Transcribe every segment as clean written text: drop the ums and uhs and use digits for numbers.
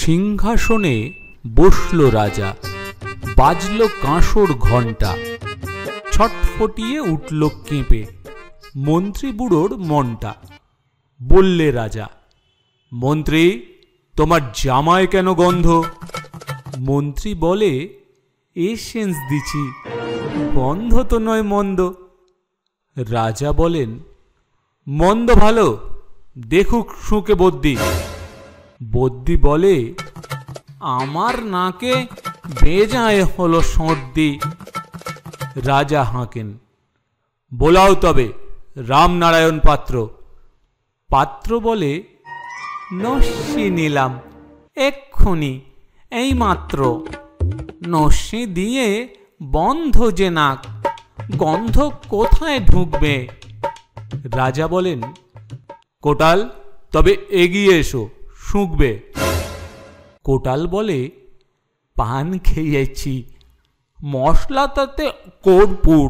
সিংহাসনে বসল রাজা, বাজল কাঁসর ঘণ্টা, ছটফটিয়ে উঠল কেঁপে মন্ত্রী বুড়োর মনটা। বললে রাজা, মন্ত্রী তোমার জামায় কেন গন্ধ? মন্ত্রী বলে, এসেন্স দিছি, গন্ধ তো নয় মন্দ। রাজা বলেন, মন্দ ভালো, দেখুক শুঁকে বদ্যি। বদ্যি বলে, আমার নাকে বেজায় হলো সর্দি। রাজা হাঁকেন, বোলাও তবে রামনারায়ণ পাত্র। পাত্র বলে, নস্যি নিলাম এক্ষুনি, এই মাত্র। নস্যি দিয়ে বন্ধ যে নাক, গন্ধ কোথায় ঢুকবে? রাজা বলেন, কোটাল তবে এগিয়ে এসো, শুঁকবে। কোটাল বলে, পান খেয়েছি, মশলা তাতে কর্পূর,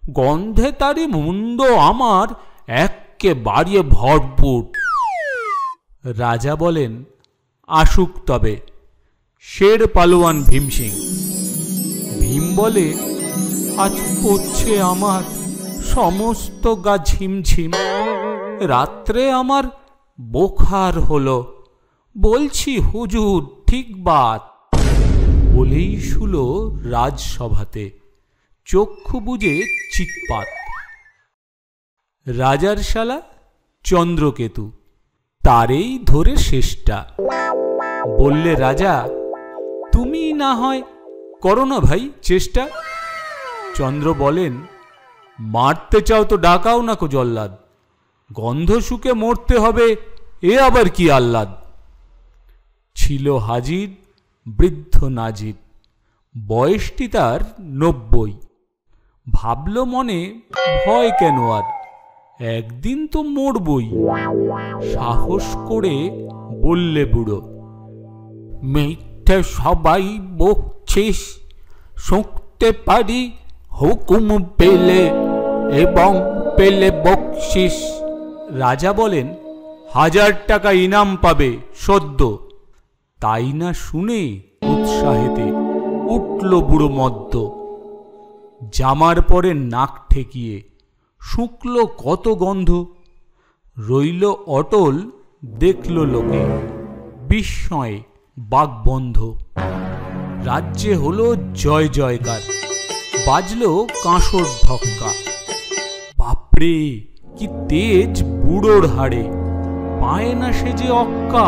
গন্ধে তারি মুন্ড আমার এক্কেবারে ভরপুর। রাজা বলেন, আসুক তবে শের পালোয়ান ভীমসিং। ভীম বলে, আজ পড়ছে আমার সমস্ত গা ঝিমঝিম, রাত্রে আমার বোখার হলো, বলছি হুজুর ঠিক বাত। বলেই শুল রাজসভাতে, চক্ষু বুজে চিৎপাত। রাজার শালা চন্দ্রকেতু, তারেই ধরে শেষটা। বললে রাজা, তুমি না হয় করো না ভাই চেষ্টা। চন্দ্র বলেন, মারতে চাও তো ডাকাও না কো জল্লাদ, গন্ধ শুকে মরতে হবে এ আবার কি আহ্লাদ। ছিল হাজির বৃদ্ধ নাজির, বয়সটি তার 90। ভাবল মনে, ভয় কেন আর, একদিন তো মরবই। সাহস করে বললে বুড়ো, মিথ্যে সবাই বকছিস, শুঁকতে পারি হুকুম পেলে, এবং পেলে বকশিস। রাজা বলেন, 1000 টাকা ইনাম পাবে সদ্য। তাই না শুনে উৎসাহেতে উঠল বুড়ো মদ্য। জামার পরে নাক ঠেকিয়ে শুকল কত গন্ধ, রইল অটল দেখল লোকে, বিস্ময়ে বাকবন্ধ। রাজ্যে হলো জয় জয়কার, বাজল কাঁসর ঢক্কা। বাপরে কি তেজ বুড়োর হাড়ে, পায় না সে যে অক্কা।